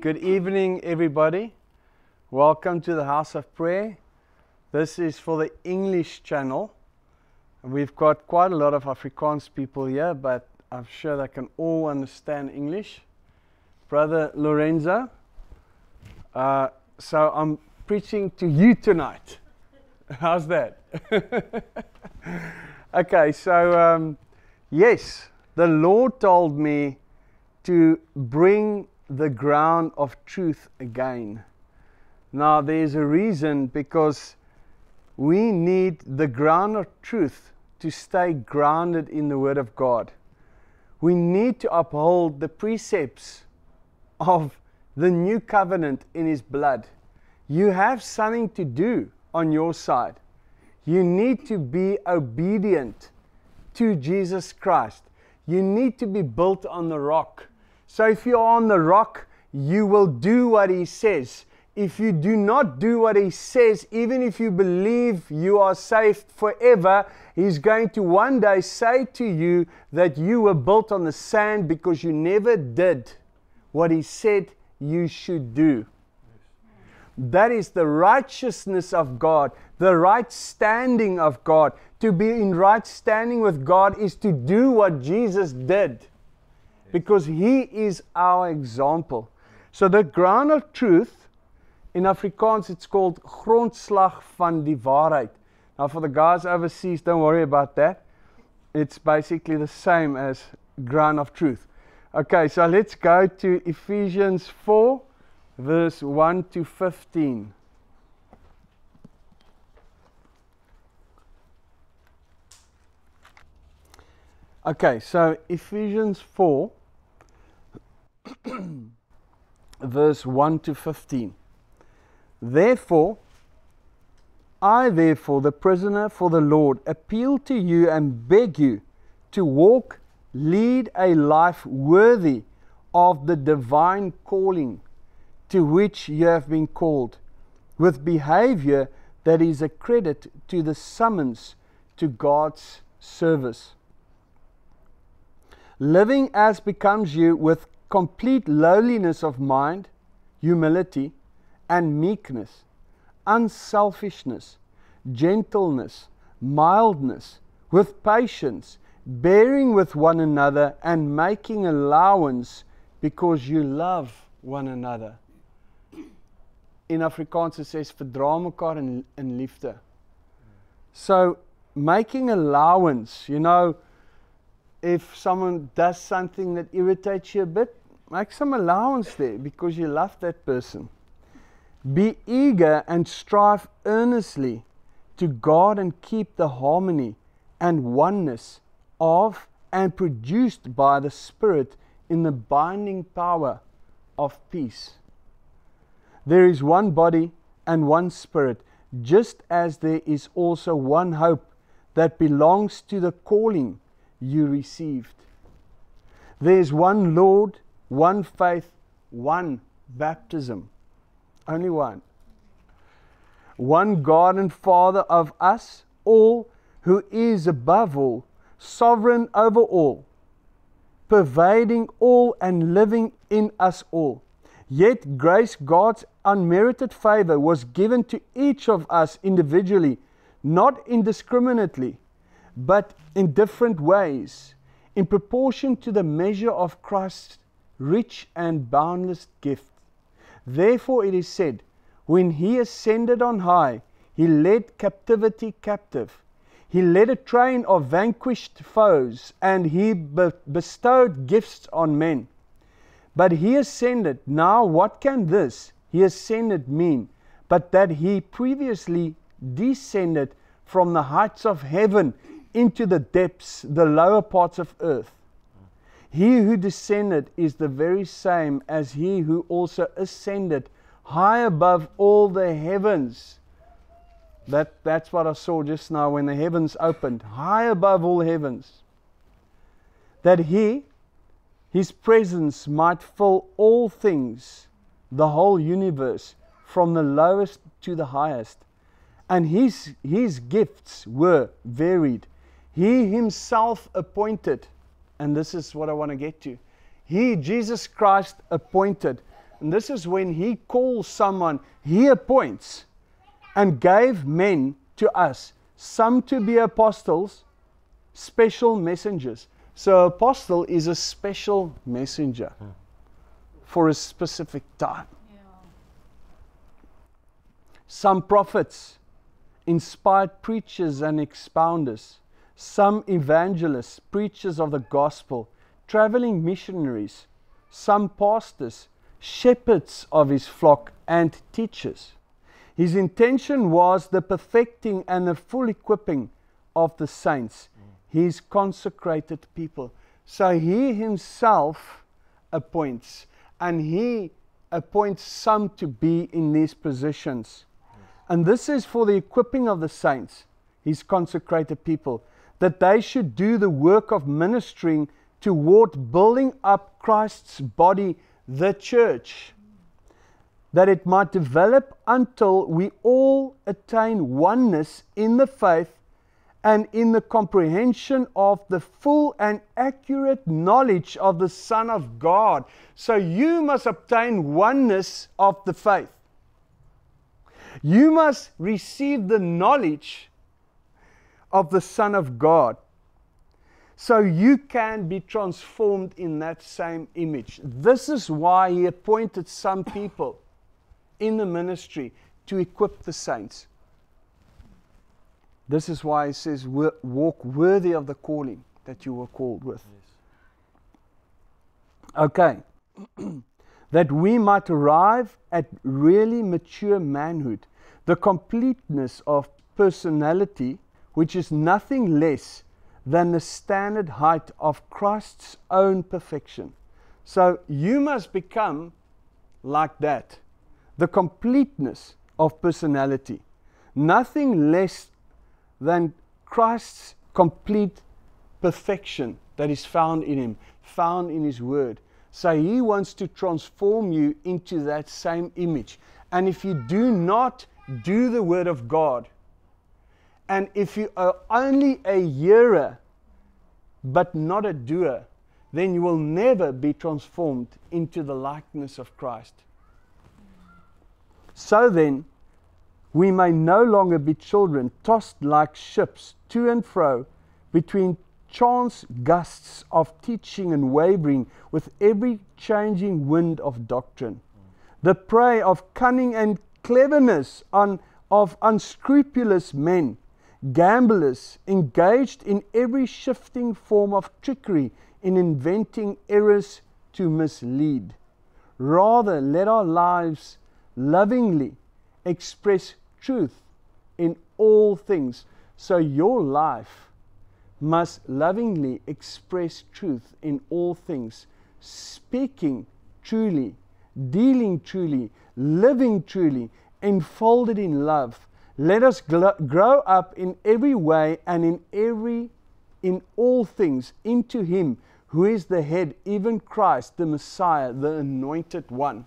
Good evening, everybody. Welcome to the House of Prayer. This is for the English channel. We've got quite a lot of Afrikaans people here, but I'm sure they can all understand English. Brother Lorenzo, so I'm preaching to you tonight. How's that? Okay, so yes, the Lord told me to bring the ground of truth again. Now there's a reason, because we need the ground of truth to stay grounded in the Word of God. We need to uphold the precepts of the new covenant in His blood. You have something to do on your side. You need to be obedient to Jesus Christ. You need to be built on the rock. So if you're on the rock, you will do what He says. If you do not do what He says, even if you believe you are saved forever, He's going to one day say to you that you were built on the sand because you never did what He said you should do. That is the righteousness of God, the right standing of God. To be in right standing with God is to do what Jesus did, because He is our example. So the ground of truth, in Afrikaans it's called grondslag van die waarheid. Now for the guys overseas, don't worry about that. It's basically the same as ground of truth. Okay, so let's go to Ephesians 4, verse 1 to 15. Okay, so Ephesians 4, verse 1 to 15. Therefore, I therefore, the prisoner for the Lord, appeal to you and beg you to lead a life worthy of the divine calling to which you have been called, with behavior that is a credit to the summons to God's service. Living as becomes you with complete lowliness of mind, humility, and meekness, unselfishness, gentleness, mildness, with patience, bearing with one another and making allowance because you love one another. In Afrikaans it says, verdra mekaar in liefde. So, making allowance, you know, if someone does something that irritates you a bit, make some allowance there because you love that person. Be eager and strive earnestly to guard and keep the harmony and oneness of and produced by the Spirit in the binding power of peace. There is one body and one Spirit, just as there is also one hope that belongs to the calling you received. There is one Lord, one faith, one baptism. Only one. One God and Father of us all, who is above all, sovereign over all, pervading all and living in us all. Yet grace, God's unmerited favor, was given to each of us individually, not indiscriminately, but in different ways, in proportion to the measure of Christ's rich and boundless gift. Therefore it is said, when He ascended on high, He led captivity captive. He led a train of vanquished foes, and He bestowed gifts on men. But He ascended. Now what can this, He ascended, mean? But that He previously descended from the heights of heaven into the depths, the lower parts of earth. He who descended is the very same as He who also ascended high above all the heavens. That's what I saw just now when the heavens opened, high above all heavens. That His presence might fill all things, the whole universe, from the lowest to the highest. And His gifts were varied. He Himself appointed, and this is what I want to get to. He, Jesus Christ, appointed And this is when He calls someone, He appoints and gave men to us, some to be apostles, special messengers. So apostle is a special messenger for a specific time. Yeah. Some prophets, inspired preachers and expounders, some evangelists, preachers of the gospel, traveling missionaries, some pastors, shepherds of His flock, and teachers. His intention was the perfecting and the full equipping of the saints, His consecrated people. So He Himself appoints, and He appoints some to be in these positions. And this is for the equipping of the saints, His consecrated people, that they should do the work of ministering toward building up Christ's body, the church, that it might develop until we all attain oneness in the faith and in the comprehension of the full and accurate knowledge of the Son of God. So you must obtain oneness of the faith. You must receive the knowledge of the Son of God, so you can be transformed in that same image. This is why He appointed some people in the ministry to equip the saints. This is why He says, walk worthy of the calling that you were called with. Yes. Okay. That we might arrive at really mature manhood, the completeness of personality, which is nothing less than the standard height of Christ's own perfection. So you must become like that. The completeness of personality. Nothing less than Christ's complete perfection that is found in Him, found in His Word. So He wants to transform you into that same image. And if you do not do the Word of God, and if you are only a hearer but not a doer, then you will never be transformed into the likeness of Christ. So then, we may no longer be children tossed like ships to and fro between chance gusts of teaching and wavering with every changing wind of doctrine, the prey of cunning and cleverness of unscrupulous men, gamblers, engaged in every shifting form of trickery, in inventing errors to mislead. Rather, let our lives lovingly express truth in all things. So your life must lovingly express truth in all things, speaking truly, dealing truly, living truly, enfolded in love. Let us grow up in every way and in all things into Him who is the head, even Christ, the Messiah, the Anointed One.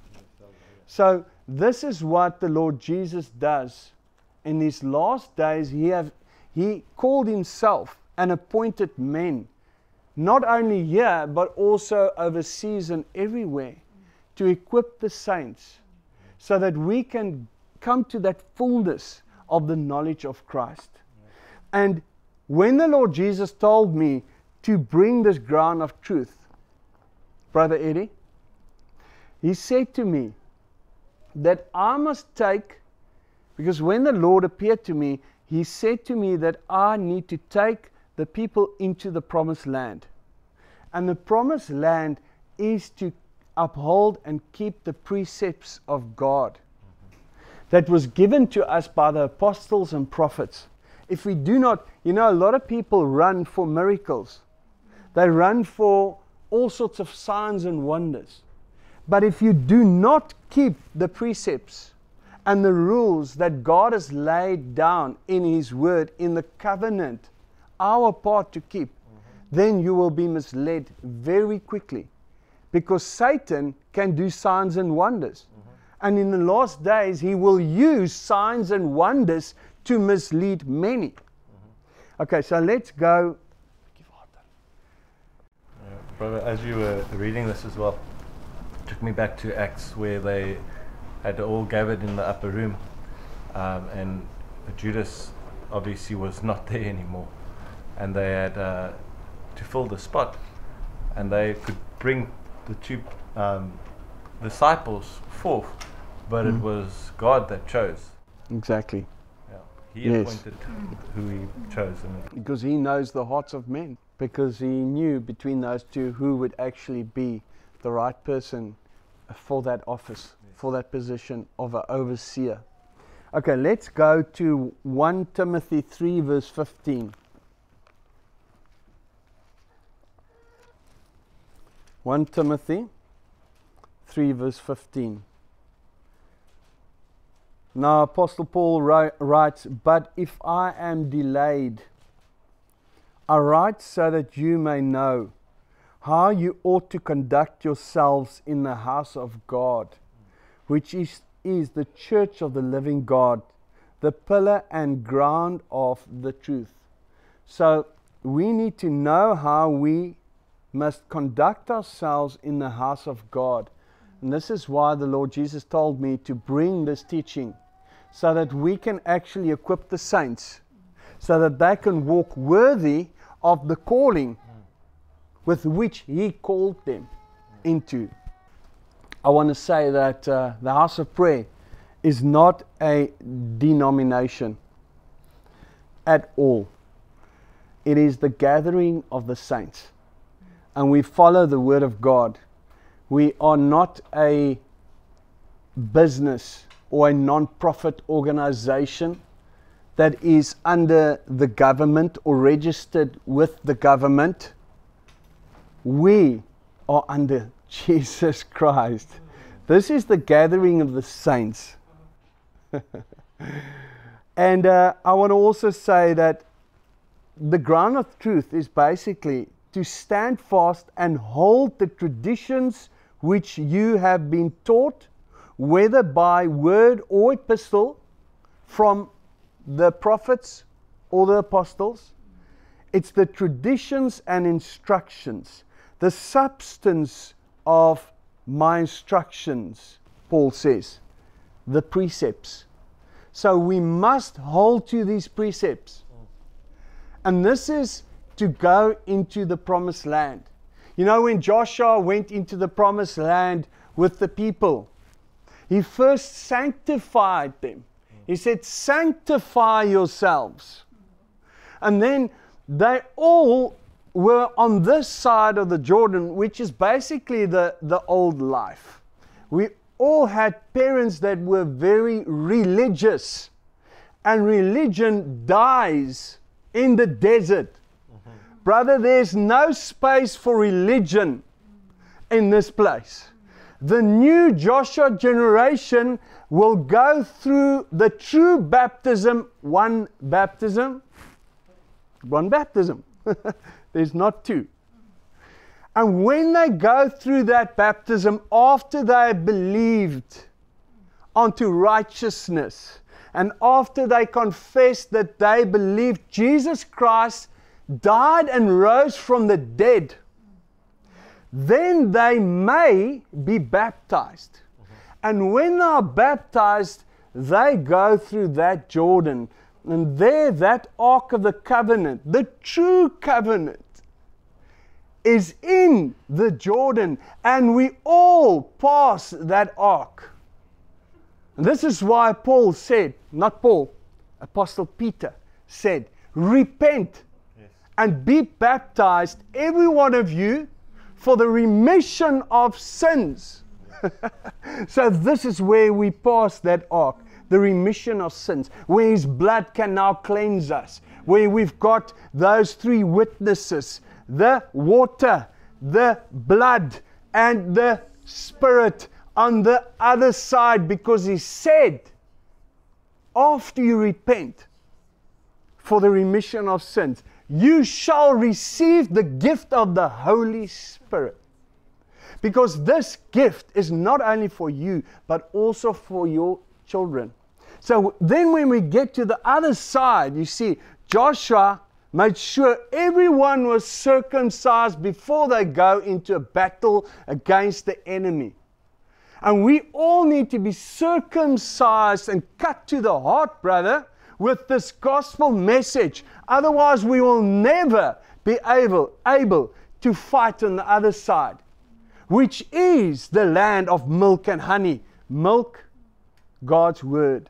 So this is what the Lord Jesus does. In these last days, He called Himself and appointed men, not only here, but also overseas and everywhere, to equip the saints so that we can come to that fullness of the knowledge of Christ. And when the Lord Jesus told me to bring this ground of truth, Brother Eddie, He said to me that I must take, because when the Lord appeared to me, He said to me that I need to take the people into the promised land. And the promised land is to uphold and keep the precepts of God that was given to us by the apostles and prophets. If we do not, a lot of people run for miracles. They run for all sorts of signs and wonders. But if you do not keep the precepts and the rules that God has laid down in His Word, in the covenant, our part to keep, then you will be misled very quickly. Because Satan can do signs and wonders. And in the last days, he will use signs and wonders to mislead many. Okay, so let's go. Brother, as you were reading this as well, took me back to Acts, where they had all gathered in the upper room, and Judas obviously was not there anymore, and they had to fill the spot, and they could bring the two disciples forth, but it was God that chose. Exactly. Yeah. He appointed who He chose. Because He knows the hearts of men. Because He knew between those two who would actually be the right person for that office, for that position of an overseer. Okay, let's go to 1 Timothy 3 verse 15. 1 Timothy 3 verse 15. Now Apostle Paul writes, "But if I am delayed, I write so that you may know how you ought to conduct yourselves in the house of God, which is the church of the living God, the pillar and ground of the truth." So we need to know how we must conduct ourselves in the house of God. And this is why the Lord Jesus told me to bring this teaching, so that we can actually equip the saints, so that they can walk worthy of the calling with which He called them into. I want to say that the house of prayer is not a denomination at all. It is the gathering of the saints. And we follow the Word of God. We are not a business or a non-profit organization that is under the government or registered with the government. We are under Jesus Christ. This is the gathering of the saints. And I want to also say that the ground of truth is basically to stand fast and hold the traditions which you have been taught, whether by word or epistle, from the prophets or the apostles. It's the traditions and instructions, the substance of my instructions, Paul says, the precepts. So we must hold to these precepts. And this is to go into the promised land. You know, when Joshua went into the promised land with the people, he first sanctified them. He said, sanctify yourselves. And then they all were on this side of the Jordan, which is basically the old life. We all had parents that were very religious. And religion dies in the desert. Brother, there's no space for religion in this place. The new Joshua generation will go through the true baptism, one baptism. There's not two. And when they go through that baptism, after they believed unto righteousness, and after they confessed that they believed Jesus Christ died and rose from the dead, then they may be baptized. And when they are baptized, they go through that Jordan. And there, that Ark of the Covenant, the true covenant, is in the Jordan. And we all pass that Ark. And this is why Paul said, not Paul, Apostle Peter said, repent and be baptized, every one of you, for the remission of sins. So this is where we pass that ark, the remission of sins, where His blood can now cleanse us, where we've got those three witnesses, the water, the blood, and the Spirit on the other side, because He said, after you repent for the remission of sins, you shall receive the gift of the Holy Spirit. Because this gift is not only for you, but also for your children. So then when we get to the other side, you see, Joshua made sure everyone was circumcised before they go into a battle against the enemy. And we all need to be circumcised and cut to the heart, brother, with this gospel message. Otherwise, we will never be able to fight on the other side, which is the land of milk and honey. Milk, God's word.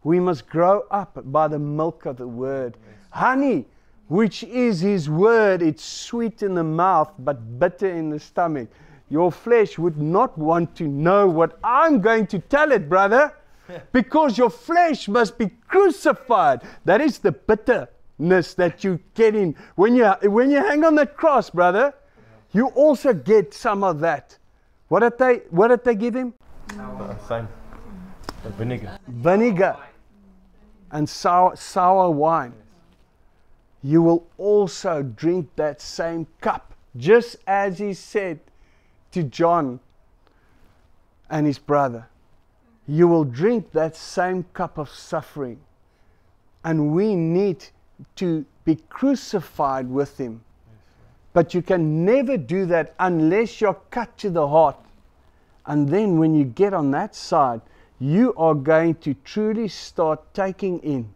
We must grow up by the milk of the word. Honey, which is His word. It's sweet in the mouth, but bitter in the stomach. Your flesh would not want to know what I'm going to tell it, brother, because your flesh must be crucified. That is the bitterness that you get in. When you hang on that cross, brother, you also get some of that. What did they give him? Same. Vinegar. Vinegar and sour wine. You will also drink that same cup, just as He said to John and his brother. You will drink that same cup of suffering. And we need to be crucified with Him. But you can never do that unless you're cut to the heart. And then when you get on that side, you are going to truly start taking in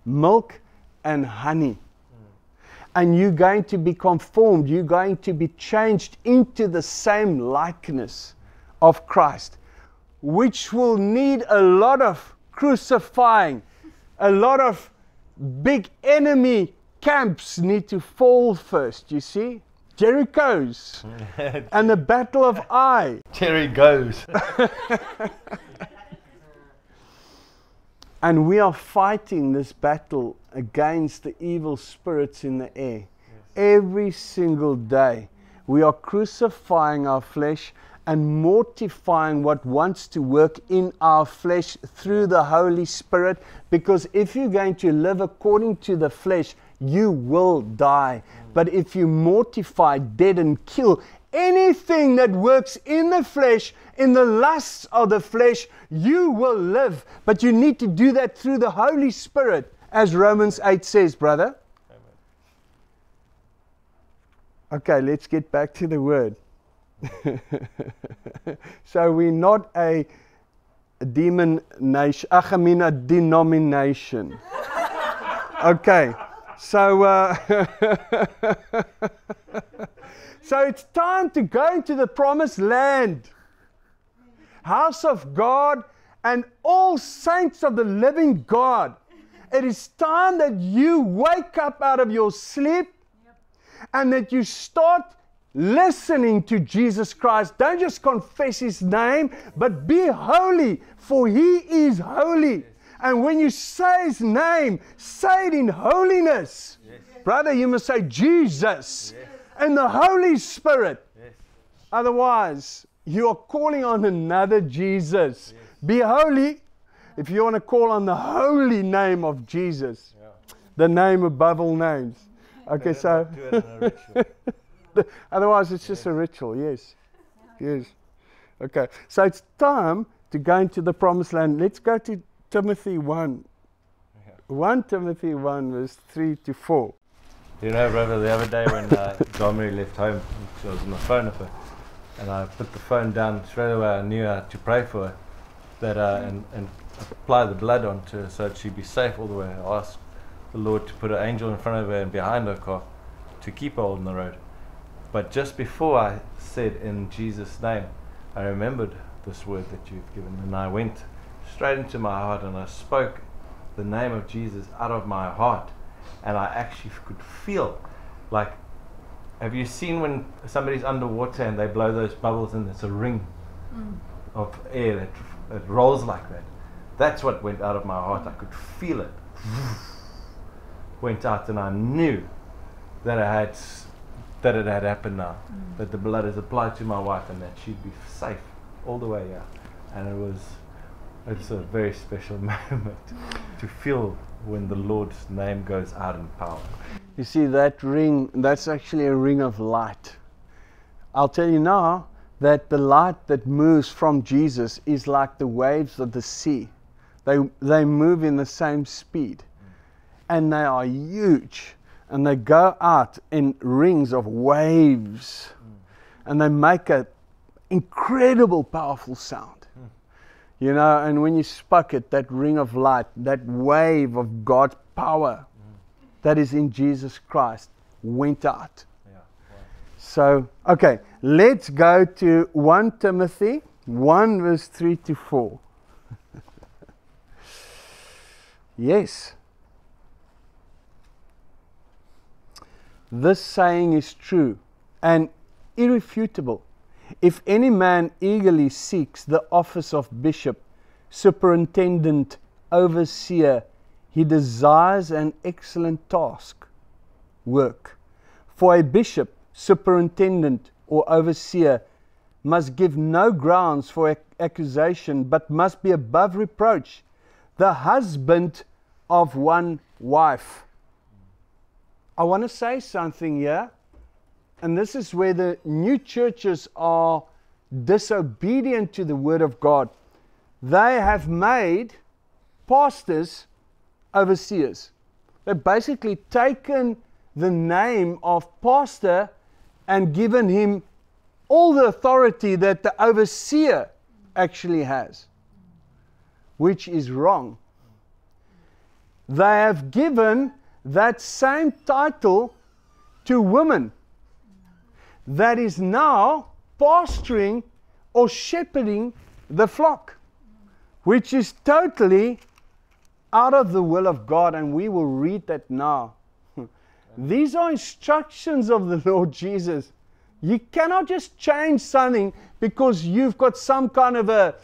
milk and honey. And you're going to be conformed. You're going to be changed into the same likeness of Christ, which will need a lot of crucifying. A lot of big enemy camps need to fall first, you see. Jericho's and the battle of Ai. Jerry goes. And we are fighting this battle against the evil spirits in the air. Yes. Every single day. We are crucifying our flesh and mortifying what wants to work in our flesh through the Holy Spirit. Because if you're going to live according to the flesh, you will die. But if you mortify, deaden, kill anything that works in the flesh, in the lusts of the flesh, you will live. But you need to do that through the Holy Spirit, as Romans 8 says, brother. Okay, let's get back to the word. So we're not a denomination. Okay, so so it's time to go into the promised land, house of God, and all saints of the living God. It is time that you wake up out of your sleep and that you start listening to Jesus Christ. Don't just confess His name, but be holy, for He is holy. And when you say His name, say it in holiness. Yes. Brother, you must say Jesus and the Holy Spirit. Yes. Otherwise, you are calling on another Jesus. Yes. Be holy if you want to call on the holy name of Jesus. Yeah. The name above all names. Okay, so do it in a ritual. Otherwise it's just a ritual. Yes. Yes. Okay, so it's time to go into the promised land. Let's go to Timothy 1. 1 Timothy 1 verse 3 to 4. You know, brother, the other day when Domri left home, I was on the phone with her, and I put the phone down straight away. I knew I had to pray for her, that and apply the blood onto her so that she'd be safe all the way. I asked the Lord to put an angel in front of her and behind her car to keep her on the road. But just before I said in Jesus' name, I remembered this word that you've given, and I went straight into my heart and I spoke the name of Jesus out of my heart, and I actually could feel like, have you seen when somebody's underwater and they blow those bubbles and it's a ring of air that rolls like that? That's what went out of my heart. I could feel it. Went out, and I knew that it had happened now, that the blood is applied to my wife and that she'd be safe all the way out. And it's a very special moment to feel when the Lord's name goes out in power. You see, that ring, that's actually a ring of light. I'll tell you now that the light that moves from Jesus is like the waves of the sea. They move in the same speed, and they are huge, and they go out in rings of waves, and they make an incredible, powerful sound. You know, and when you spoke it, that ring of light, that wave of God's power that is in Jesus Christ went out. Yeah. Wow. So, okay, let's go to 1 Timothy 1 verse 3 to 4. Yes. This saying is true and irrefutable. If any man eagerly seeks the office of bishop, superintendent, overseer, he desires an excellent task, work. For a bishop, superintendent, or overseer must give no grounds for accusation, but must be above reproach, the husband of one wife. I want to say something here, and this is where the new churches are disobedient to the Word of God. They have made pastors overseers. They've basically taken the name of pastor and given him all the authority that the overseer actually has, which is wrong. They have given that same title to women that is now pastoring or shepherding the flock, which is totally out of the will of God, and we will read that now. These are instructions of the Lord Jesus. You cannot just change something because you've got some kind of a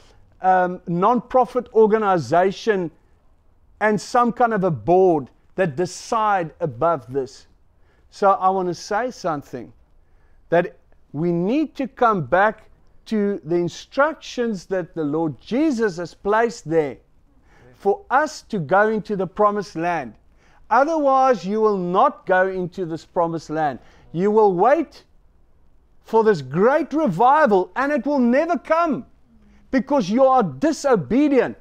non-profit organization and some kind of a board that decide above this. So I want to say something, that we need to come back to the instructions that the Lord Jesus has placed there for us to go into the promised land. Otherwise, you will not go into this promised land. You will wait for this great revival, and it will never come because you are disobedient.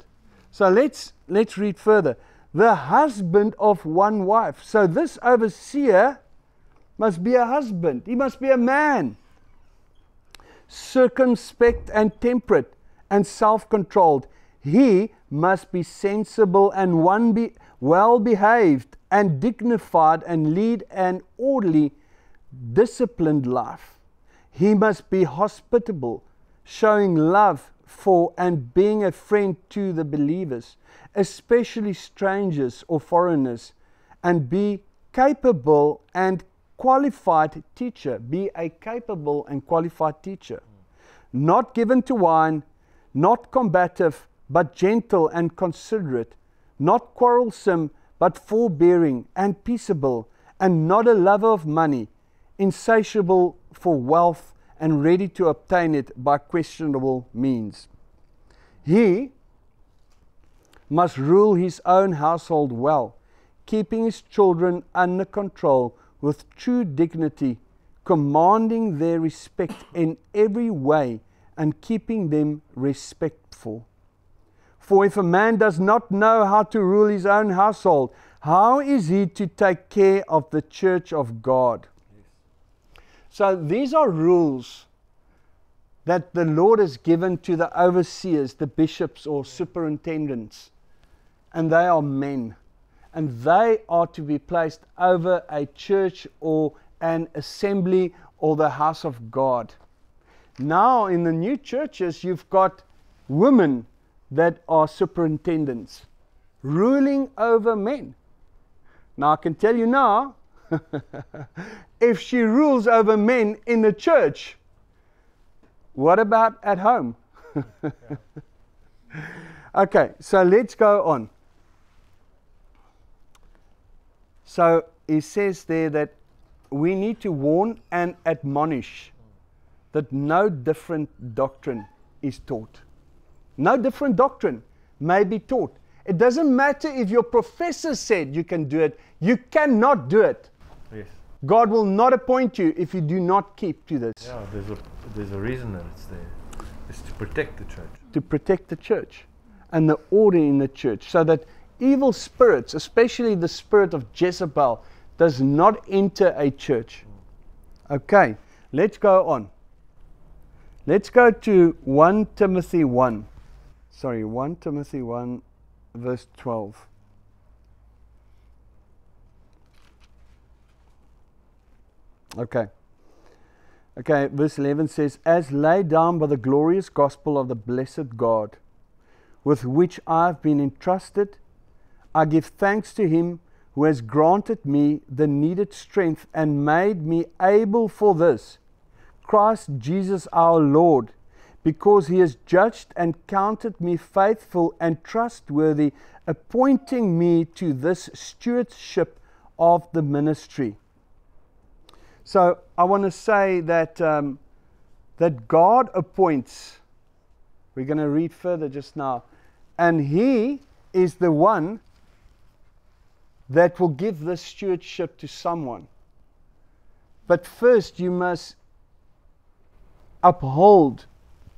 So let's read further. The husband of one wife. So this overseer must be a husband. He must be a man. Circumspect and temperate and self-controlled. He must be sensible and well behaved and dignified and lead an orderly, disciplined life. He must be hospitable, showing love for and being a friend to the believers, especially strangers or foreigners, and be capable and qualified teacher. Be a capable and qualified teacher. Not given to wine, not combative, but gentle and considerate, not quarrelsome, but forbearing and peaceable, and not a lover of money, insatiable for wealth, and ready to obtain it by questionable means. He must rule his own household well, keeping his children under control with true dignity, commanding their respect in every way, and keeping them respectful. For if a man does not know how to rule his own household, how is he to take care of the church of God? Yes. So these are rules that the Lord has given to the overseers, the bishops or superintendents. And they are men. And they are to be placed over a church or an assembly or the house of God. Now in the new churches, you've got women that are superintendents, ruling over men. Now I can tell you now, if she rules over men in the church, what about at home? Okay, so let's go on. So he says there that we need to warn and admonish that no different doctrine is taught. No different doctrine may be taught. It doesn't matter if your professor said you can do it. You cannot do it. Yes. God will not appoint you if you do not keep to this. Yeah, there's a reason that it's there. It's to protect the church. To protect the church and the order in the church, so that evil spirits, especially the spirit of Jezebel, does not enter a church. Okay, let's go on. Let's go to 1 Timothy 1. Sorry, 1 Timothy 1, verse 12. Okay, verse 11 says, as laid down by the glorious gospel of the blessed God, with which I have been entrusted, I give thanks to Him who has granted me the needed strength and made me able for this, Christ Jesus our Lord, because He has judged and counted me faithful and trustworthy, appointing me to this stewardship of the ministry. So I want to say that that God appoints. We're going to read further just now. And He is the one that will give this stewardship to someone. But first you must uphold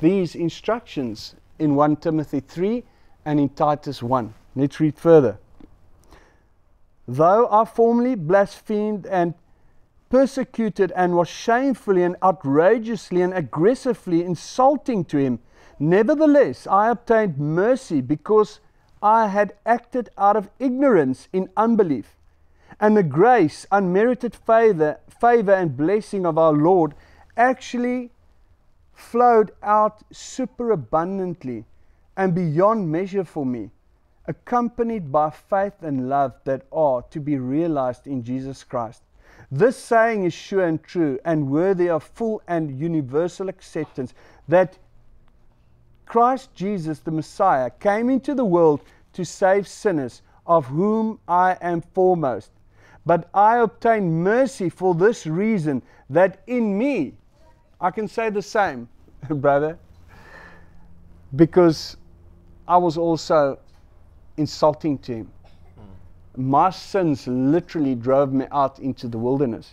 these instructions in 1 Timothy 3 and in Titus 1. Let's read further. Though I formerly blasphemed and persecuted and was shamefully and outrageously and aggressively insulting to him, nevertheless I obtained mercy because I had acted out of ignorance in unbelief. And the grace, unmerited favor and blessing of our Lord actually flowed out superabundantly and beyond measure for me, accompanied by faith and love that are to be realized in Jesus Christ. This saying is sure and true and worthy of full and universal acceptance, that Christ Jesus the Messiah came into the world to save sinners, of whom I am foremost. But I obtained mercy for this reason, that in me, I can say the same, brother, because I was also insulting to him. My sins literally drove me out into the wilderness.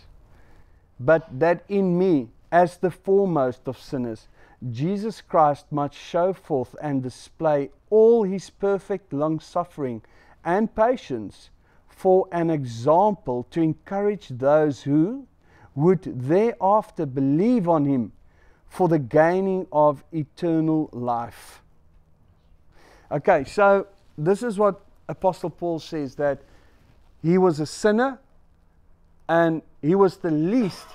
But that in me, as the foremost of sinners, Jesus Christ might show forth and display all His perfect long-suffering and patience for an example to encourage those who would thereafter believe on Him for the gaining of eternal life. Okay, so this is what Apostle Paul says, that he was a sinner and he was the least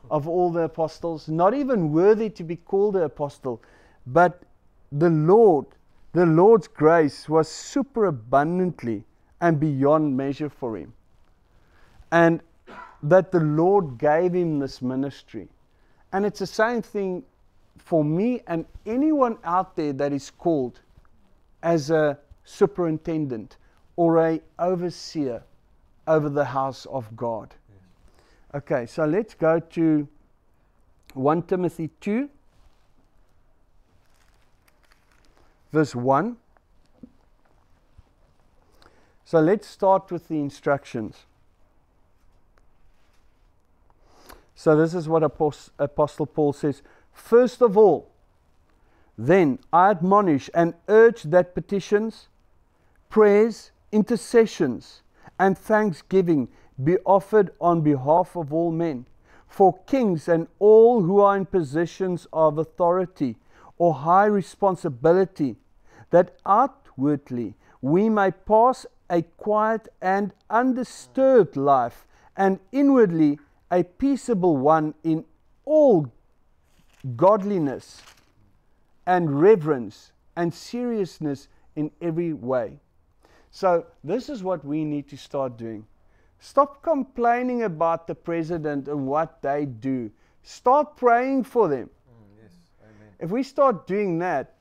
of all the apostles, not even worthy to be called an apostle, but the Lord's grace was superabundantly and beyond measure for him. And that the Lord gave him this ministry. And it's the same thing for me and anyone out there that is called as a superintendent or a overseer over the house of God. Okay, so let's go to 1 Timothy 2, verse 1. So let's start with the instructions. So this is what Apostle Paul says. First of all, then I admonish and urge that petitions, prayers, intercessions, and thanksgiving be offered on behalf of all men, for kings and all who are in positions of authority or high responsibility, that outwardly we may pass a quiet and undisturbed life, and inwardly a peaceable one in all godliness and reverence and seriousness in every way. So this is what we need to start doing. Stop complaining about the president and what they do. Start praying for them. Yes, amen. If we start doing that,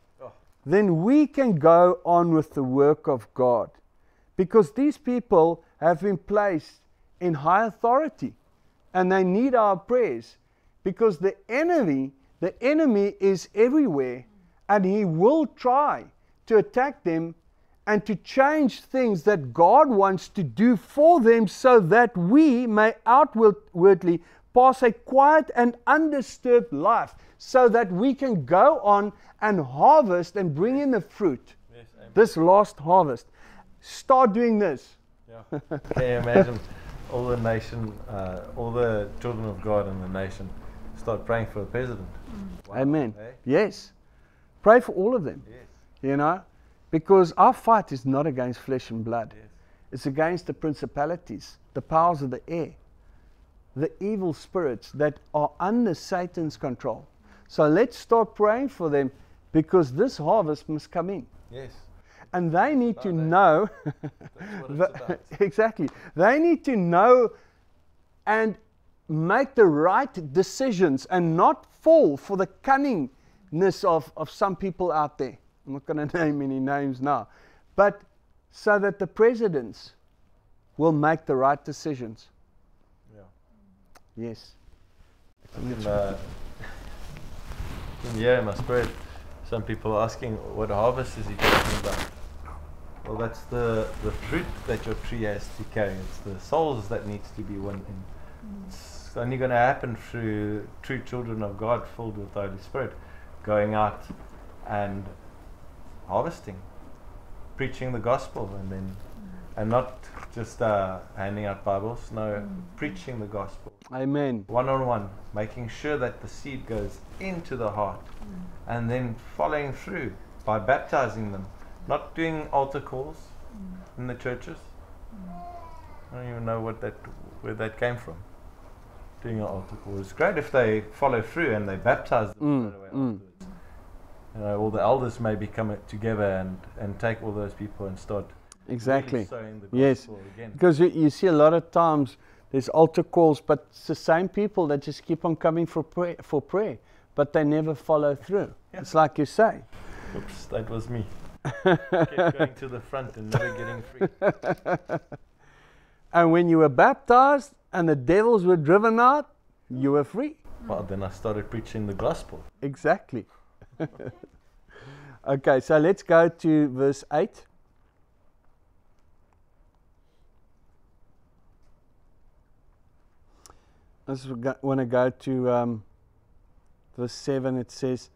then we can go on with the work of God. Because these people have been placed in high authority and they need our prayers. Because the enemy is everywhere, and he will try to attack them and to change things that God wants to do for them, so that we may outwardly pass a quiet and undisturbed life, so that we can go on and harvest and bring in the fruit. Yes, amen. This last harvest. Start doing this. Yeah. Can you imagine all the nation, all the children of God in the nation start praying for the president. Wow. Amen. Eh? Yes. Pray for all of them. Yes. You know, because our fight is not against flesh and blood. Yes. It's against the principalities, the powers of the air, the evil spirits that are under Satan's control. So let's start praying for them, because this harvest must come in. Yes. And they need to They- know, That's what it's about. exactly, they need to know and make the right decisions and not fall for the cunningness of some people out there. I'm not going to name any names now. But so that the presidents will make the right decisions. Yeah. Yes. I can hear in my spirit some people asking, what harvest is he talking about? Well, that's the fruit that your tree has to carry. It's the souls that needs to be won in. It's only going to happen through true children of God filled with the Holy Spirit going out and harvesting, preaching the gospel, and not just handing out Bibles. No, preaching the gospel. Amen. One-on-one, making sure that the seed goes into the heart, and then following through by baptizing them, not doing altar calls in the churches. I don't even know where that came from. Doing an altar call. It's great if they follow through and they baptize them straight away afterwards. You know, all the elders maybe come together and take all those people and start Exactly. really sowing the Yes. gospel again. Because you see a lot of times there's altar calls, but it's the same people that just keep on coming for prayer, but they never follow through. Yeah. It's like you say. Oops, that was me. Kept going to the front and never getting free. And when you were baptized and the devils were driven out, you were free. Well, then I started preaching the gospel. Exactly. Okay, so let's go to verse 8. I just want to go to verse 7. It says,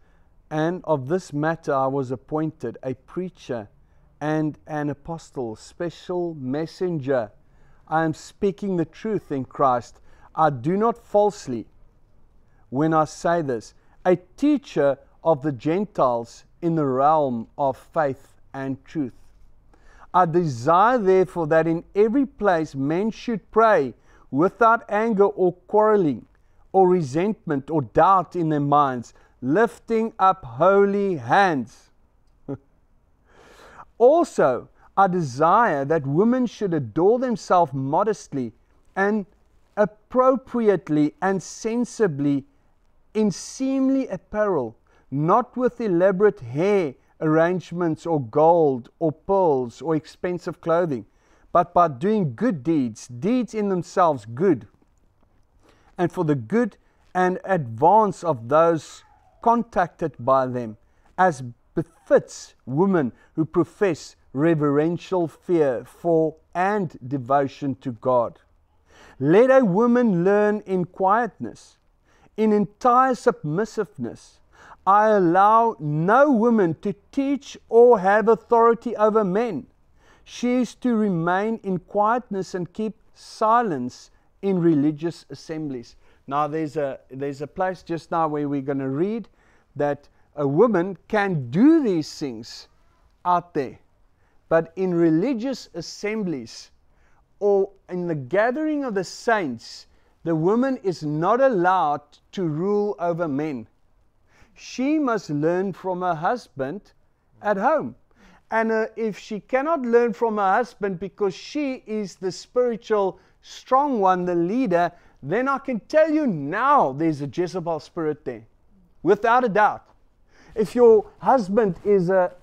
"And of this matter I was appointed a preacher and an apostle, special messenger. I am speaking the truth in Christ. I do not falsely when I say this. A teacher of the Gentiles in the realm of faith and truth. I desire therefore that in every place men should pray without anger or quarreling or resentment or doubt in their minds, lifting up holy hands. Also, I desire that women should adore themselves modestly and appropriately and sensibly in seemly apparel, not with elaborate hair arrangements or gold or pearls or expensive clothing, but by doing good deeds, deeds in themselves good, and for the good and advance of those contacted by them, as befits women who profess reverential fear for and devotion to God. Let a woman learn in quietness, in entire submissiveness. I allow no woman to teach or have authority over men. She is to remain in quietness and keep silence in religious assemblies." Now there's a place just now where we're going to read that a woman can do these things out there, but in religious assemblies or in the gathering of the saints, the woman is not allowed to rule over men. She must learn from her husband at home. And if she cannot learn from her husband because she is the spiritual strong one, the leader, then I can tell you now there's a Jezebel spirit there, without a doubt. If your husband is Ahab,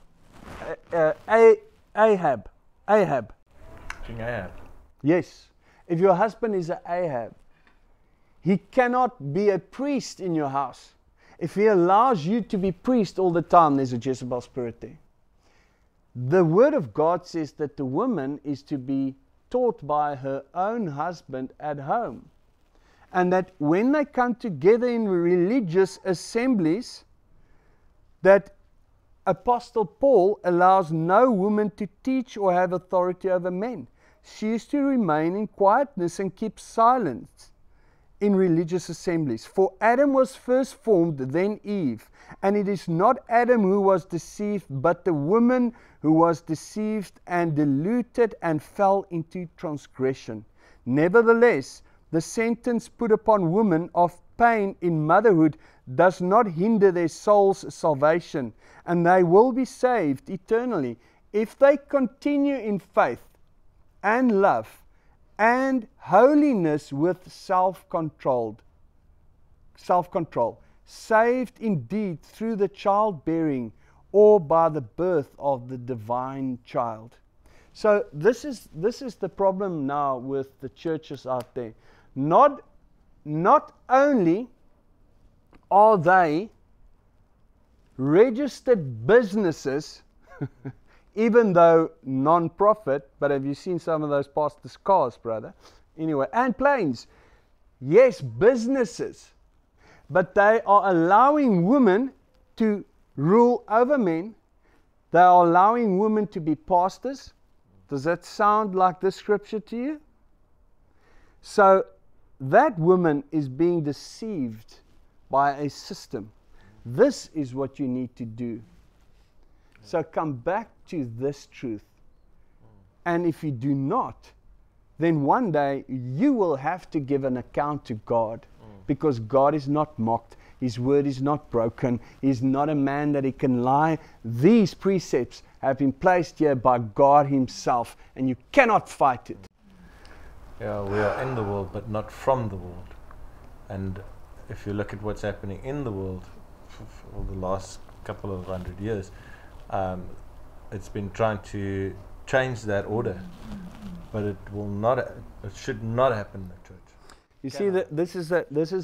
King Ahab. yes, if your husband is an Ahab, he cannot be a priest in your house. If he allows you to be priest all the time, there's a Jezebel spirit there. The Word of God says that the woman is to be taught by her own husband at home. And that when they come together in religious assemblies, that Apostle Paul allows no woman to teach or have authority over men. She is to remain in quietness and keep silence in religious assemblies. For Adam was first formed, then Eve. And it is not Adam who was deceived, but the woman who was deceived and deluded and fell into transgression. Nevertheless, the sentence put upon women of pain in motherhood does not hinder their soul's salvation, and they will be saved eternally if they continue in faith and love and holiness with self-control, saved indeed through the childbearing or by the birth of the divine child. So this is the problem now with the churches out there. Not only are they registered businesses, even though non-profit, but have you seen some of those pastors' cars, brother? Anyway, and planes. Yes, businesses. But they are allowing women to rule over men. They are allowing women to be pastors. Does that sound like the scripture to you? So that woman is being deceived by a system. This is what you need to do. So come back to this truth. And if you do not, then one day you will have to give an account to God, because God is not mocked. His word is not broken. He's not a man that he can lie. These precepts have been placed here by God himself, and you cannot fight it. Yeah, we are in the world, but not from the world. And if you look at what's happening in the world for the last couple of 100 years, it's been trying to change that order, but it will not. It should not happen in the church. You see, this is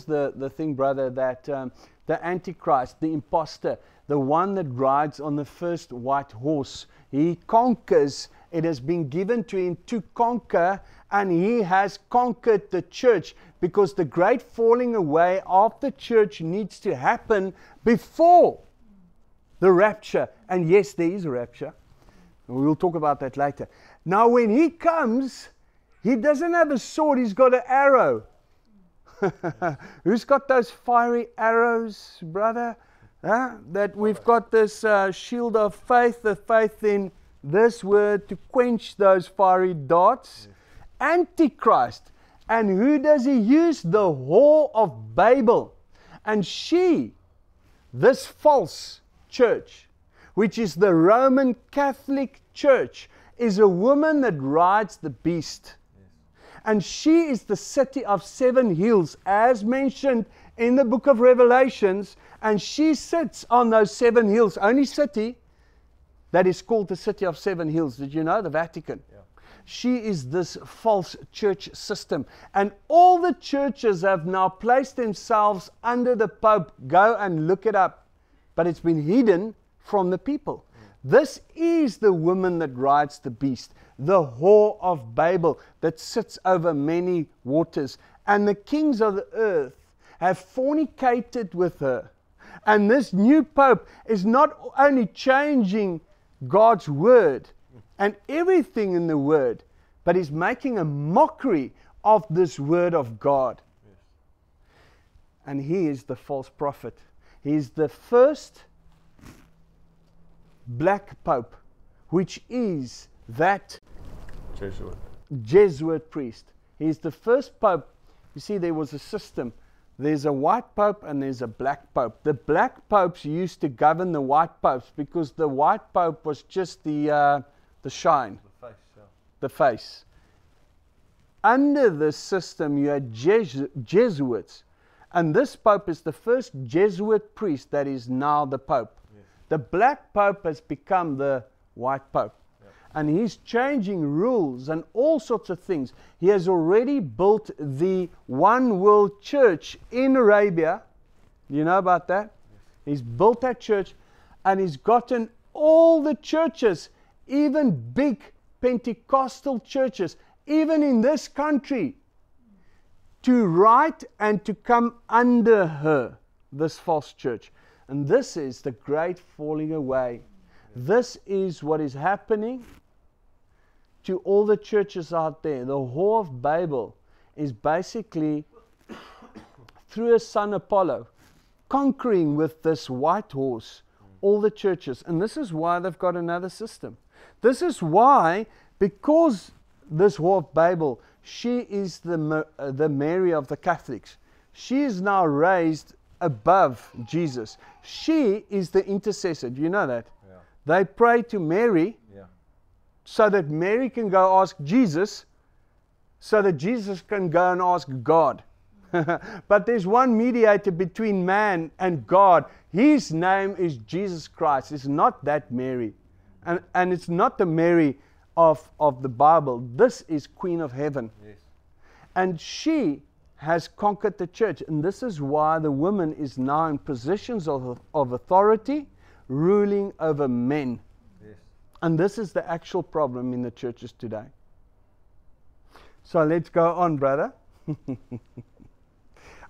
the thing, brother, that the Antichrist, the imposter, the one that rides on the first white horse, he conquers. It has been given to him to conquer, and he has conquered the church, because the great falling away of the church needs to happen before the rapture. And yes, there is a rapture. We'll talk about that later. Now, when he comes, he doesn't have a sword, he's got an arrow. Who's got those fiery arrows, brother? That we've got this shield of faith, the faith in this word to quench those fiery darts. Yes. Antichrist. And who does he use? The whore of Babel. And she, this false church, which is the Roman Catholic Church, is a woman that rides the beast. And she is the city of 7 hills, as mentioned in the book of Revelations. And she sits on those 7 hills. Only city that is called the city of 7 hills. Did you know? The Vatican. Yeah. She is this false church system. And all the churches have now placed themselves under the Pope. Go and look it up. But it's been hidden from the people. This is the woman that rides the beast, the whore of Babel that sits over many waters. And the kings of the earth have fornicated with her. And this new Pope is not only changing God's word and everything in the word, but is making a mockery of this word of God. Yes. And he is the false prophet. He is the first black pope, which is that Jesuit priest. He's the first pope. You see, there was a system. There's a white pope and there's a black pope. The black popes used to govern the white popes because the white pope was just the shine, the face, yeah. The face. Under this system, you had Jesuits, and this pope is the first Jesuit priest that is now the pope. The black pope has become the white pope. Yep. And he's changing rules and all sorts of things. He has already built the one world church in Arabia. You know about that? Yes. He's built that church, and he's gotten all the churches, even big Pentecostal churches, even in this country, to write and to come under her, this false church. And this is the great falling away. This is what is happening to all the churches out there. The whore of Babel is basically through her son Apollo, conquering with this white horse all the churches. And this is why they've got another system. This is why, because this whore of Babel, she is the Mary of the Catholics. She is now raised above Jesus. She is the intercessor. Do you know that? Yeah. They pray to Mary, Yeah. so that Mary can go ask Jesus, so that Jesus can go and ask God. But there's one mediator between man and God. His name is Jesus Christ. It's not that Mary. And it's not the Mary of the Bible. This is Queen of Heaven. Yes. And she has conquered the church. And this is why the woman is now in positions of authority, ruling over men. Yes. And this is the actual problem in the churches today. So let's go on, brother.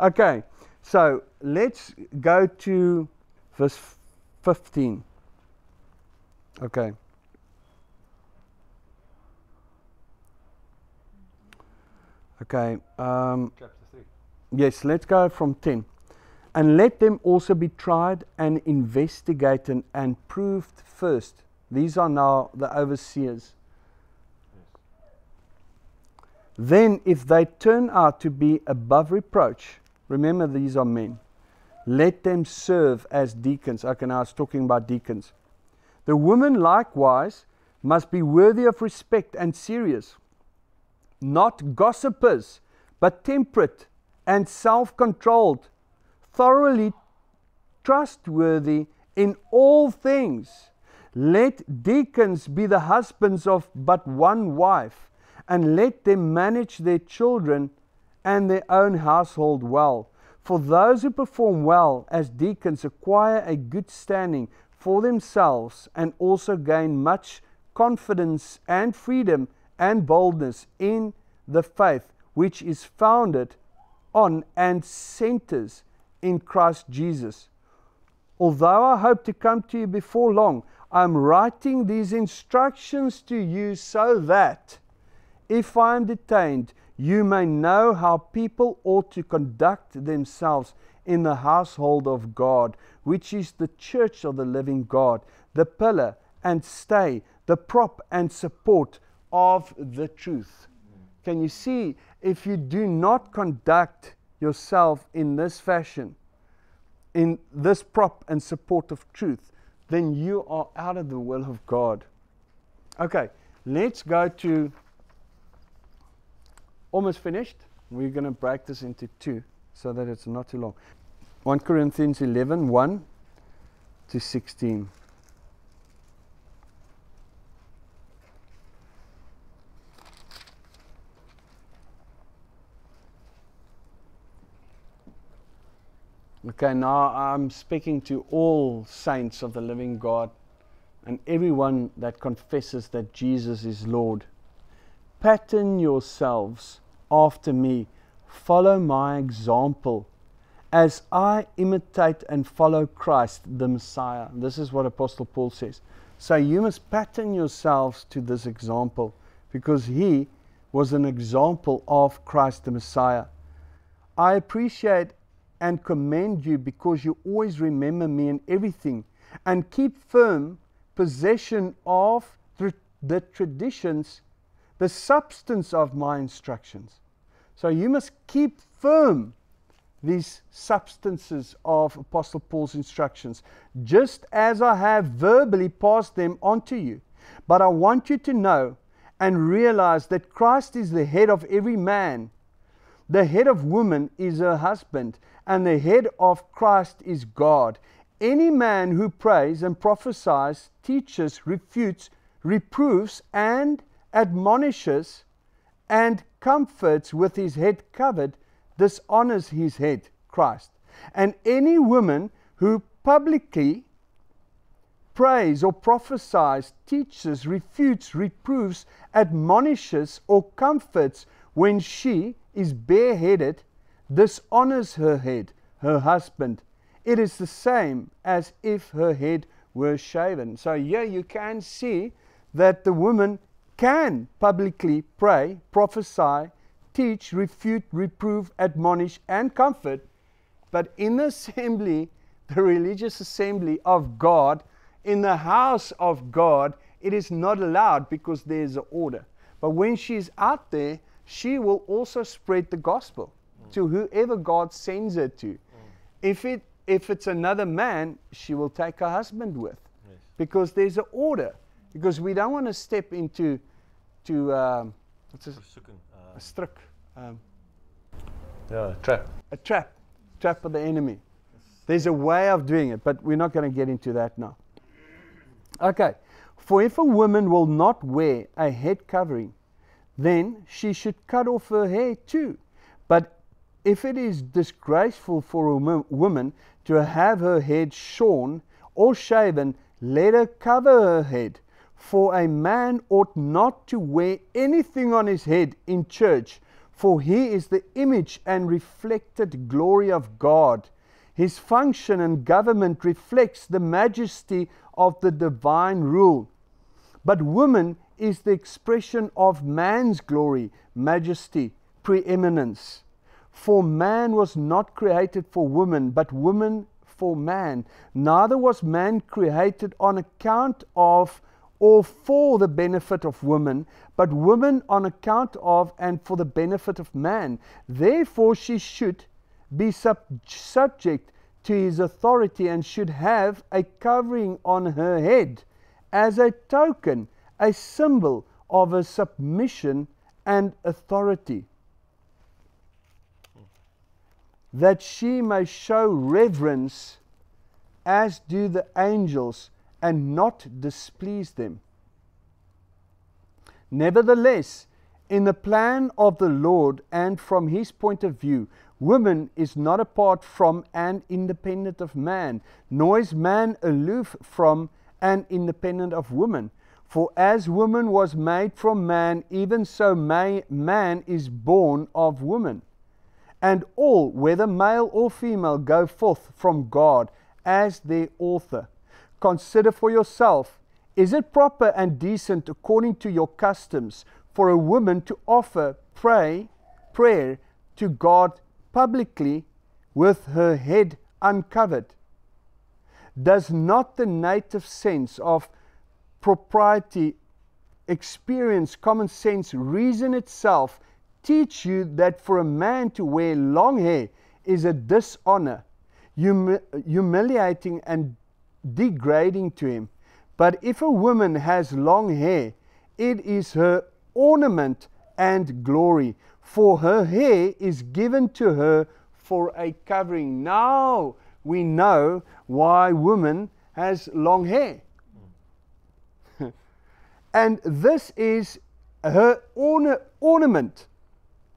Okay, so let's go to verse 15. Okay. Okay. Chapter 3. Yes, let's go from 10. And let them also be tried and investigated and proved first. These are now the overseers. Then, if they turn out to be above reproach, remember these are men, let them serve as deacons. Okay, now I was talking about deacons. The women likewise must be worthy of respect and serious, not gossipers, but temperate and self-controlled, thoroughly trustworthy in all things. Let deacons be the husbands of but one wife, and let them manage their children and their own household well. For those who perform well as deacons acquire a good standing for themselves and also gain much confidence and freedom and boldness in the faith which is founded on and centers in Christ Jesus. Although I hope to come to you before long, I am writing these instructions to you so that if I am detained, you may know how people ought to conduct themselves in the household of God, which is the church of the living God, the pillar and stay, the prop and support of the truth. Can you see, if you do not conduct yourself in this fashion, in this prop and support of truth, then you are out of the will of God. Okay, let's go to, almost finished. We're going to break this into two so that it's not too long. 1 Corinthians 11, 1 to 16. Okay, now I'm speaking to all saints of the living God and everyone that confesses that Jesus is Lord. Pattern yourselves after me. Follow my example as I imitate and follow Christ the Messiah. This is what Apostle Paul says. So you must pattern yourselves to this example, because he was an example of Christ the Messiah. I appreciate and commend you because you always remember me in everything and keep firm possession of the traditions, the substance of my instructions. So you must keep firm these substances of Apostle Paul's instructions, just as I have verbally passed them on to you. But I want you to know and realize that Christ is the head of every man. The head of woman is her husband, and the head of Christ is God. Any man who prays and prophesies, teaches, refutes, reproves, and admonishes, and comforts with his head covered, dishonors his head, Christ. And any woman who publicly prays or prophesies, teaches, refutes, reproves, admonishes, or comforts when she is bareheaded, dishonors her head, her husband. It is the same as if her head were shaven. So here you can see that the woman can publicly pray, prophesy, teach, refute, reprove, admonish, and comfort, But in the assembly, the religious assembly of God, in the house of God, it is not allowed because there's an order. But when she's out there, she will also spread the gospel to whoever God sends her to. If it's another man, she will take her husband with. Yes. Because there's an order. Because we don't want to step into what's this? A struck. Yeah, trap. A trap of the enemy. There's a way of doing it, but we're not going to get into that now. Okay, for if a woman will not wear a head covering, then she should cut off her hair too. But if it is disgraceful for a woman to have her head shorn or shaven, let her cover her head. For a man ought not to wear anything on his head in church, for he is the image and reflected glory of God. His function and government reflects the majesty of the divine rule. But woman is the expression of man's glory, majesty, preeminence. For man was not created for woman, but woman for man. Neither was man created on account of or for the benefit of woman, but woman on account of and for the benefit of man. Therefore she should be subject to his authority and should have a covering on her head as a token, a symbol of her submission and authority, that she may show reverence as do the angels and not displease them. Nevertheless, in the plan of the Lord and from his point of view, woman is not apart from and independent of man, nor is man aloof from and independent of woman. For as woman was made from man, even so man is born of woman. And all, whether male or female, go forth from God as their author. Consider for yourself, is it proper and decent according to your customs for a woman to offer prayer to God publicly with her head uncovered? Does not the native sense of propriety, experience, common sense, reason itself teach you that for a man to wear long hair is a dishonor, humiliating and degrading to him? But if a woman has long hair, it is her ornament and glory, for her hair is given to her for a covering. Now we know why woman has long hair. And this is her ornament,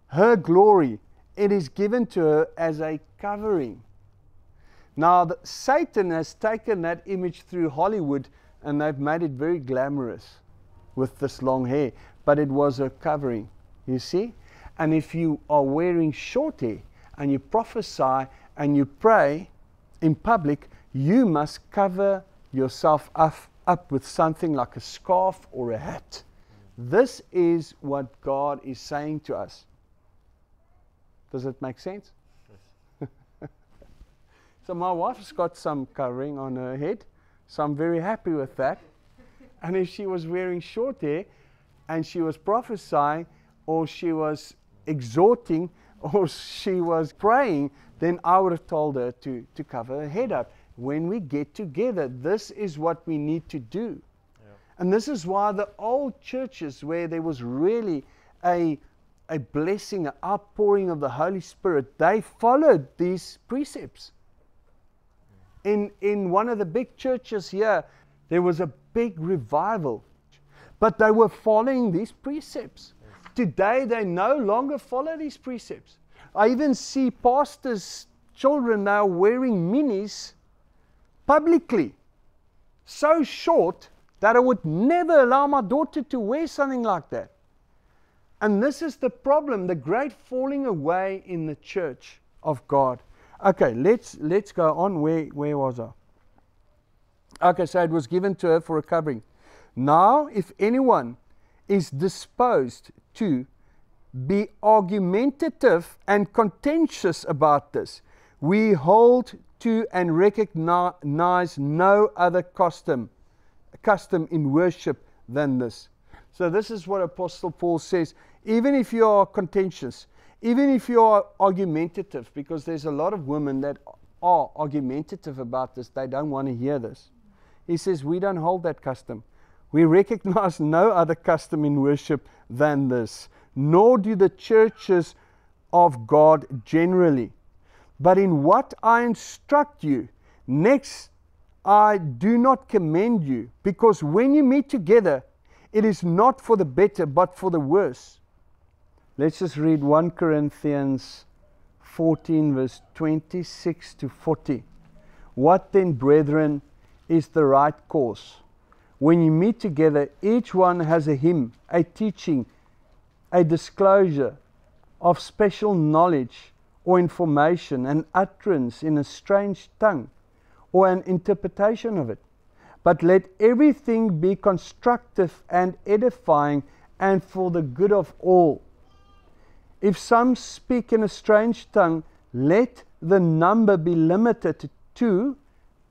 her glory. It is given to her as a covering. Now, Satan has taken that image through Hollywood and they've made it very glamorous with this long hair. But it was a covering, you see? And if you are wearing short hair and you prophesy and you pray in public, you must cover yourself up with something like a scarf or a hat. This is what God is saying to us. Does it make sense? So my wife's got some covering on her head, so I'm very happy with that. And if she was wearing short hair and she was prophesying or she was exhorting or she was praying, then I would have told her to cover her head up. When we get together, this is what we need to do. Yeah. And this is why the old churches where there was really a blessing, an outpouring of the Holy Spirit, they followed these precepts. In one of the big churches here, there was a big revival, but they were following these precepts. Yes. Today, they no longer follow these precepts. I even see pastors' children now wearing minis publicly, so short that I would never allow my daughter to wear something like that. And this is the problem, the great falling away in the church of God. Okay, let's go on. Where was I? Okay, so it was given to her for a covering. Now, if anyone is disposed to be argumentative and contentious about this, we hold to and recognize no other custom in worship than this. So this is what Apostle Paul says. Even if you are contentious, even if you are argumentative, because there's a lot of women that are argumentative about this, they don't want to hear this. He says, we don't hold that custom. We recognize no other custom in worship than this, nor do the churches of God generally. But in what I instruct you, next I do not commend you, because when you meet together, it is not for the better, but for the worse. Let's just read 1 Corinthians 14, verse 26 to 40. What then, brethren, is the right course? When you meet together, each one has a hymn, a teaching, a disclosure of special knowledge or information, an utterance in a strange tongue, or an interpretation of it. But let everything be constructive and edifying and for the good of all. If some speak in a strange tongue, let the number be limited to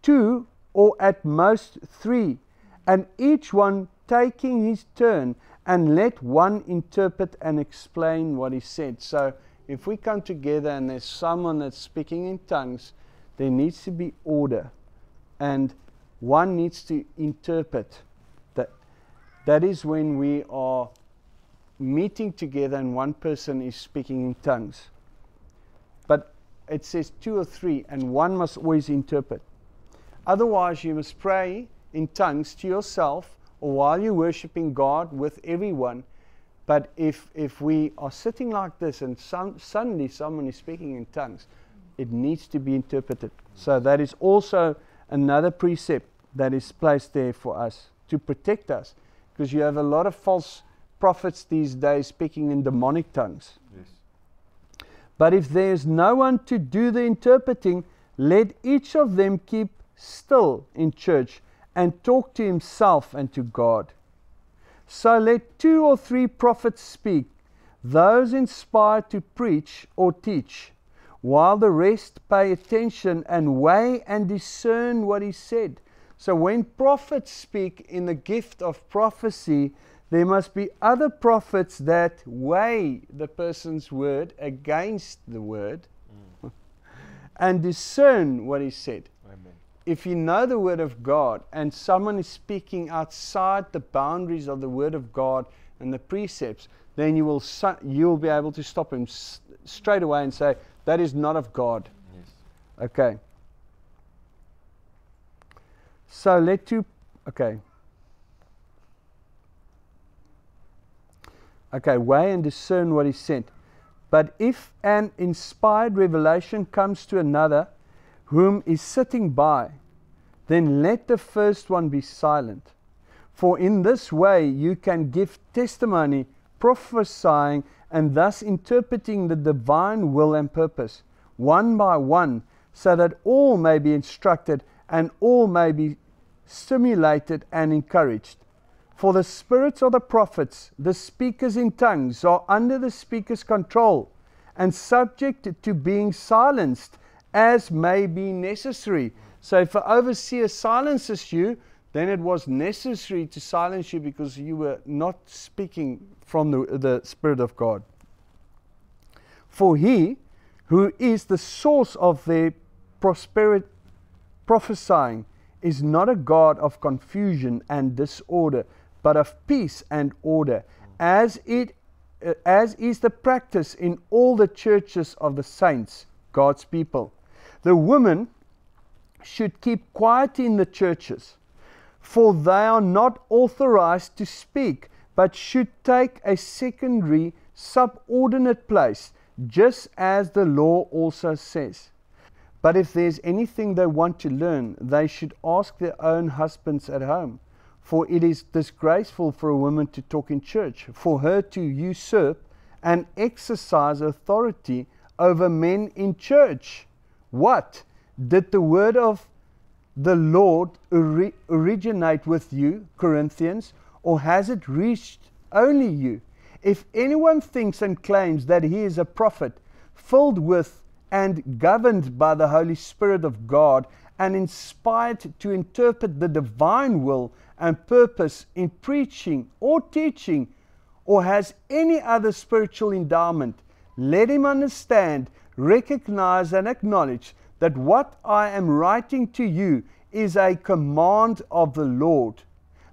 2 or at most 3, and each one taking his turn, and let one interpret and explain what is said. So if we come together and there's someone that's speaking in tongues, there needs to be order, and one needs to interpret. That is when we are meeting together and one person is speaking in tongues. But it says 2 or 3, and one must always interpret. Otherwise, you must pray in tongues to yourself, or while you're worshiping God with everyone. But if we are sitting like this and suddenly someone is speaking in tongues, it needs to be interpreted. So that is also another precept that is placed there for us to protect us, because you have a lot of false prophets these days speaking in demonic tongues. Yes. But if there is no one to do the interpreting, let each of them keep still in church and talk to himself and to God. So let 2 or 3 prophets speak, those inspired to preach or teach, while the rest pay attention and weigh and discern what is said. So when prophets speak in the gift of prophecy, there must be other prophets that weigh the person's word against the word and discern what is said. Amen. If you know the word of God and someone is speaking outside the boundaries of the word of God and the precepts, then you'll be able to stop him straight away and say, that is not of God. Yes. Okay. So weigh and discern what is said. But if an inspired revelation comes to another whom is sitting by, then let the first one be silent. For in this way you can give testimony, prophesying, and thus interpreting the divine will and purpose, one by one, so that all may be instructed and all may be stimulated and encouraged. For the spirits of the prophets, the speakers in tongues, are under the speaker's control and subject to being silenced as may be necessary. So if an overseer silences you, then it was necessary to silence you because you were not speaking from the Spirit of God. For he who is the source of their prophesying is not a God of confusion and disorder, but of peace and order, as is the practice in all the churches of the saints, God's people. The women should keep quiet in the churches, for they are not authorized to speak, but should take a secondary, subordinate place, just as the law also says. But if there's anything they want to learn, they should ask their own husbands at home. For it is disgraceful for a woman to talk in church, for her to usurp and exercise authority over men in church. What? Did the word of the Lord originate with you, Corinthians, or has it reached only you? If anyone thinks and claims that he is a prophet, filled with and governed by the Holy Spirit of God and inspired to interpret the divine will and purpose in preaching or teaching, or has any other spiritual endowment, let him understand, recognize, and acknowledge that what I am writing to you is a command of the Lord.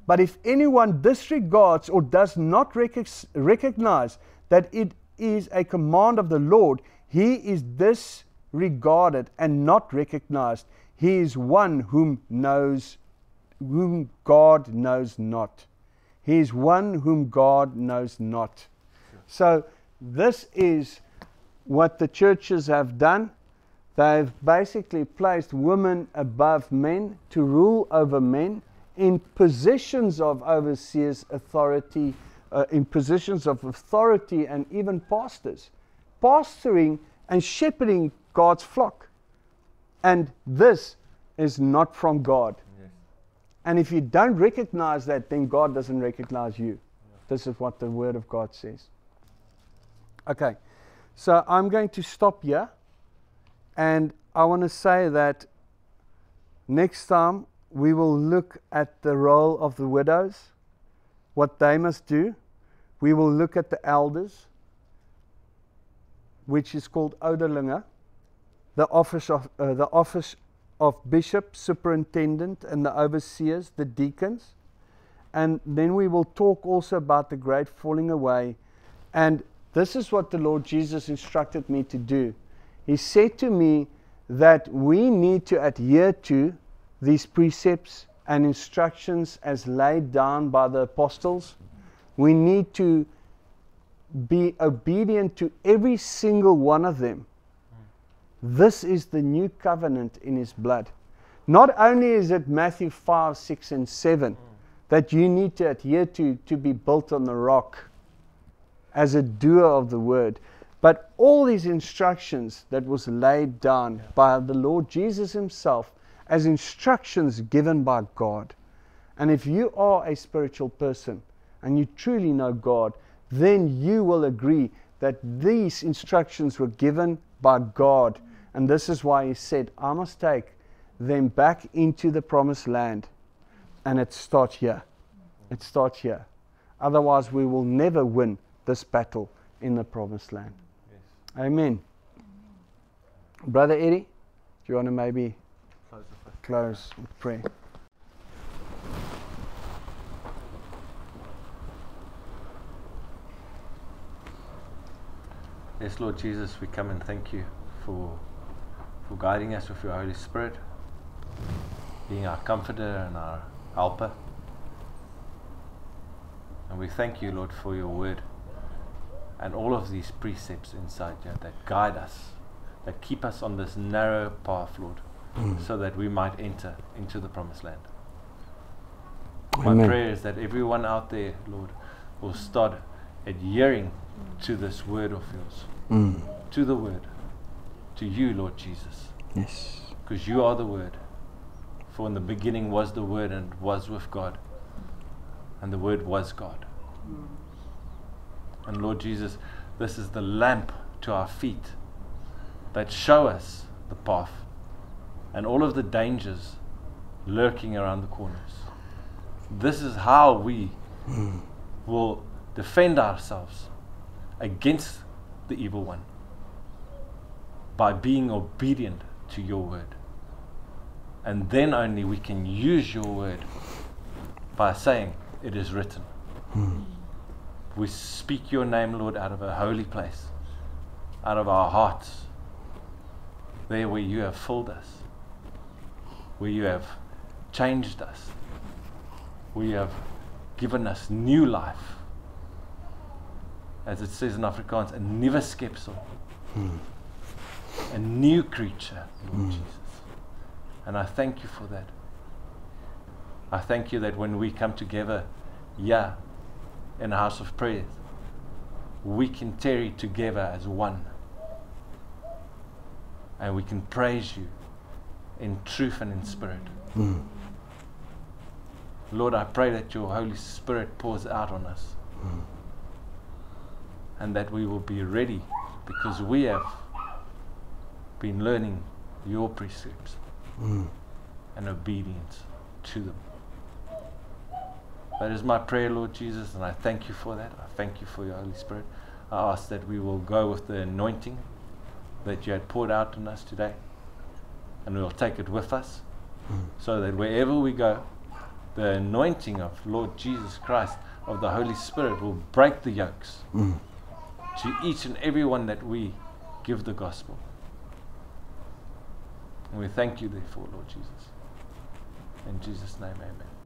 But if anyone disregards or does not recognize that it is a command of the Lord, he is disregarded and not recognized. He is one whom God knows not. He is one whom God knows not. So this is what the churches have done. They've basically placed women above men to rule over men in positions of overseers, authority, in positions of authority, and even pastors, pastoring and shepherding God's flock. And this is not from God. Yes. And if you don't recognize that, then God doesn't recognize you. Yeah. This is what the Word of God says. Okay, so I'm going to stop here. And I want to say that next time we will look at the role of the widows, what they must do. We will look at the elders, which is called ouderlinge, the office of bishop, superintendent, and the overseers, the deacons. And then we will talk also about the great falling away. And this is what the Lord Jesus instructed me to do. He said to me that we need to adhere to these precepts and instructions as laid down by the apostles. We need to be obedient to every single one of them. This is the new covenant in His blood. Not only is it Matthew 5, 6, and 7 that you need to adhere to be built on the rock as a doer of the word, but all these instructions that was laid down by the Lord Jesus Himself as instructions given by God. And if you are a spiritual person and you truly know God, then you will agree that these instructions were given by God. And this is why He said, I must take them back into the promised land. And it starts here. It starts here. Otherwise, we will never win this battle in the promised land. Yes. Amen. Brother Eddie, do you want to maybe close with prayer? Yes, Lord Jesus, we come and thank you for guiding us with your Holy Spirit, being our comforter and our helper. And we thank you, Lord, for your word and all of these precepts inside you that guide us, that keep us on this narrow path, Lord, so that we might enter into the promised land. Amen. My prayer is that everyone out there, Lord, will start adhering to this word of yours, to the word, to you, Lord Jesus. Yes. Because you are the word. For in the beginning was the word, and was with God, and the word was God. And Lord Jesus, this is the lamp to our feet that show us the path and all of the dangers lurking around the corners. This is how we will defend ourselves against the evil one, by being obedient to your word. And then only we can use your word by saying, it is written. We speak your name, Lord, out of a holy place, out of our hearts, there where you have filled us, where you have changed us, where you have given us new life. As it says in Afrikaans, 'n nuwe skepsel, a new creature, Lord Jesus. And I thank you for that. I thank you that when we come together here in a house of prayer, we can tarry together as one. And we can praise you in truth and in spirit. Lord, I pray that your Holy Spirit pours out on us. And that we will be ready, because we have been learning your precepts and obedience to them. That is my prayer, Lord Jesus, and I thank you for that. I thank you for your Holy Spirit. I ask that we will go with the anointing that you had poured out on us today, and we will take it with us, so that wherever we go, the anointing of Lord Jesus Christ, of the Holy Spirit, will break the yokes to each and every one that we give the gospel. And we thank you therefore, Lord Jesus. In Jesus' name, amen.